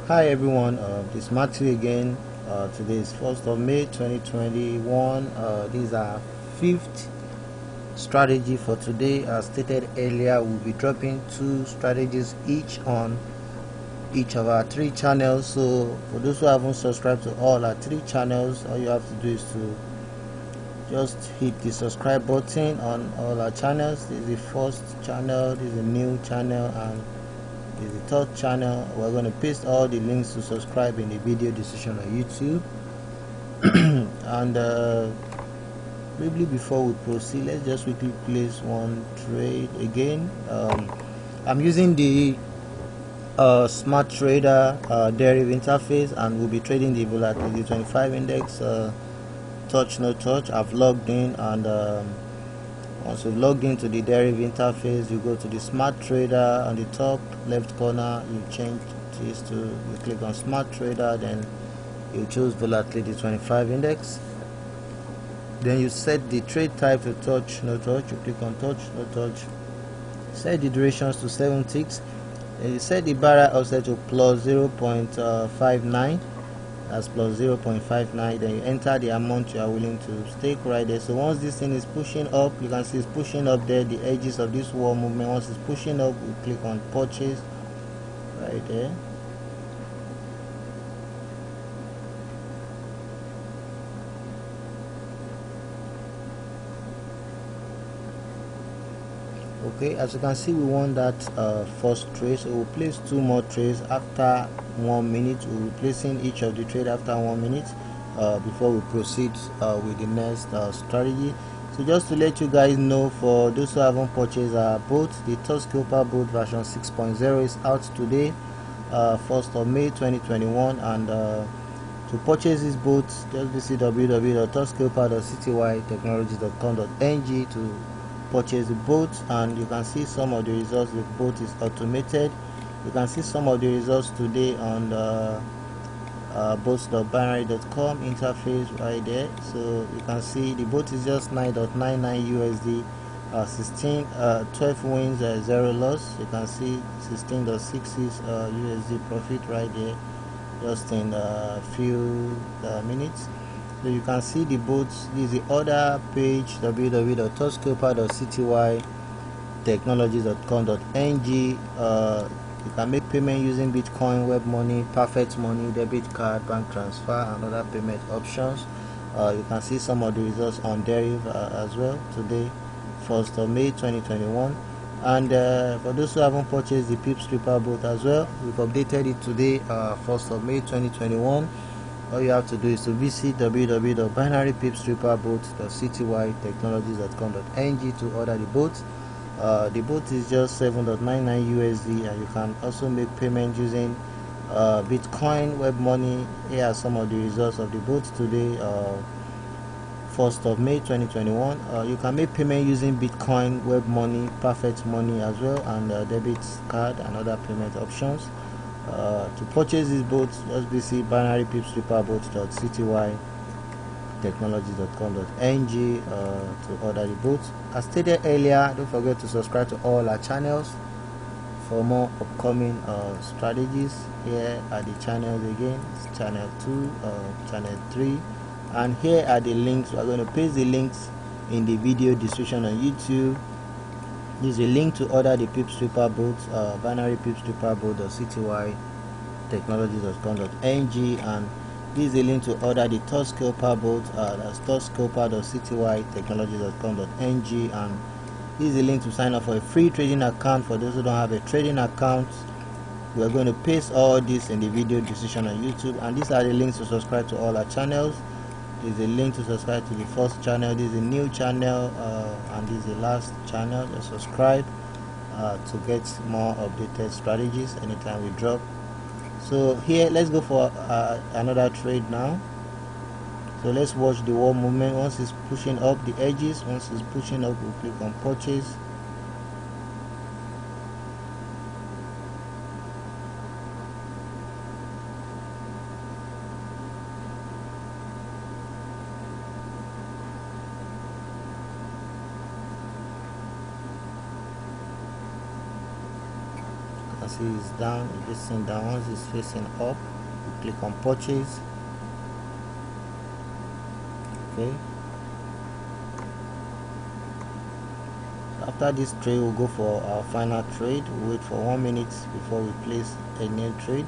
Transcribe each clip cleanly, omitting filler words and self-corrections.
Hi everyone, this is Matthew again. Today is 1st of May 2021. This is our fifth strategy for today. As stated earlier, we'll be dropping 2 strategies each on each of our 3 channels. So for those who haven't subscribed to all our 3 channels, all you have to do is to just hit the subscribe button on all our channels. This is the first channel, this is a new channel, and is the third channel. We're going to paste all the links to subscribe in the video description on YouTube. And briefly before we proceed, let's just quickly place one trade again. I'm using the smart trader deriv interface, and we'll be trading the volatility 25 index, touch no touch. I've logged in, and once you've logged into the deriv interface, you go to the smart trader on the top left corner. You change this to, you click on smart trader, then you choose volatility 25 index. Then you set the trade type to touch no touch. You click on touch no touch. Set the durations to 7 ticks. Then you set the barrier offset to plus 0.59. That's plus 0.59. Then you enter the amount you are willing to stake right there. So once this thing is pushing up, you can see it's pushing up there, the edges of this wall movement. Once it's pushing up, we click on purchase right there. Okay, as you can see, we want that first trade, so we'll place 2 more trades after 1 minute. We'll be placing each of the trade after 1 minute before we proceed with the next strategy. So just to let you guys know, for those who haven't purchased our boat, the TOUCHSCALPER boat version 6.0 is out today, 1st of May 2021, and to purchase this boat, just visit www.touchscalper.ctytechnologies.com.ng to purchase the boat, and you can see some of the results. The boat is automated. You can see some of the results today on the boats.binary.com interface right there. So you can see the boat is just 9.99 USD, 12 wins, 0 loss. You can see 16.66 USD profit right there, just in a few minutes. So you can see the boats. This is the order page, www.touchscalper.ctytechnologies.com.ng. You can make payment using Bitcoin, web money, perfect money, debit card, bank transfer, and other payment options. You can see some of the results on deriv as well today, 1st of May 2021. And for those who haven't purchased the PIPSREAPER boat as well, we've updated it today, 1st of May 2021. All you have to do is to visit www.binarypipsreaper.ctytechnologies.com.ng to order the boat. The boat is just 7.99 USD, and you can also make payment using Bitcoin, web money. Here are some of the results of the boat today, 1st of May 2021. You can make payment using Bitcoin, web money, perfect money as well, and debit card and other payment options. To purchase this boat, just visit binarypipsreaper.ctytechnologies.com.ng to order the boat. As stated earlier, don't forget to subscribe to all our channels for more upcoming strategies. Here are the channels again. It's channel 2, channel 3, and here are the links. We're going to paste the links in the video description on YouTube. There's a link to order the PIPSREAPER boat, binarypipsreaper.ctytechnologies.com.ng, and this is a link to order the TOUCHSCALPER boat, that's touchscalper.ctytechnologies.com.ng, and this is a link to sign up for a free trading account for those who don't have a trading account. We are going to paste all this in the video description on YouTube, and these are the links to subscribe to all our channels. There's a link to subscribe to the first channel. This is a new channel, and this is the last channel. Just subscribe to get more updated strategies anytime we drop. So here, let's go for another trade now. So let's watch the wall movement. Once it's pushing up the edges, once it's pushing up, we'll click on purchase. see it's down, it's facing down. Once it's facing up, we click on purchase. Okay, after this trade, we'll go for our final trade. We'll wait for 1 minute before we place a new trade.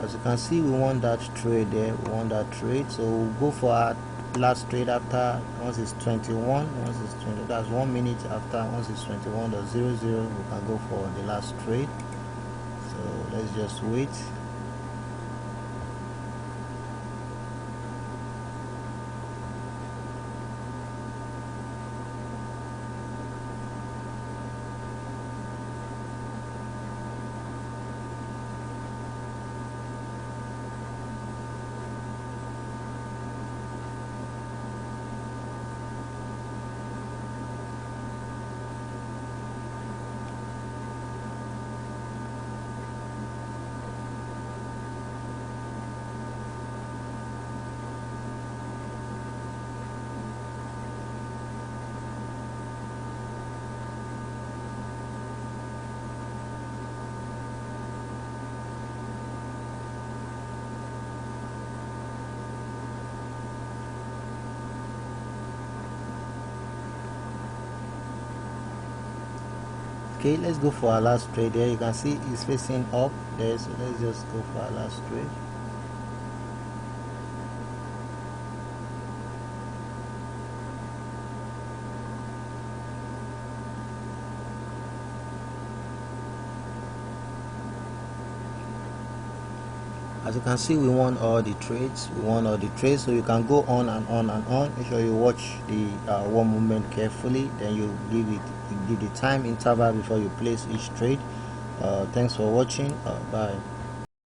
As you can see, we want that trade there, we want that trade, so we'll go for our last trade after. Once it's 21, once it's 20, that's 1 minute after. Once it's 21.00, we can go for the last trade. So let's just wait. Okay, let's go for our last trade here. You can see it's facing up there, so let's just go for our last trade. As you can see, we won all the trades. So you can go on and on and on. Make sure you watch the one movement carefully, then you give the time interval before you place each trade. Thanks for watching. Bye.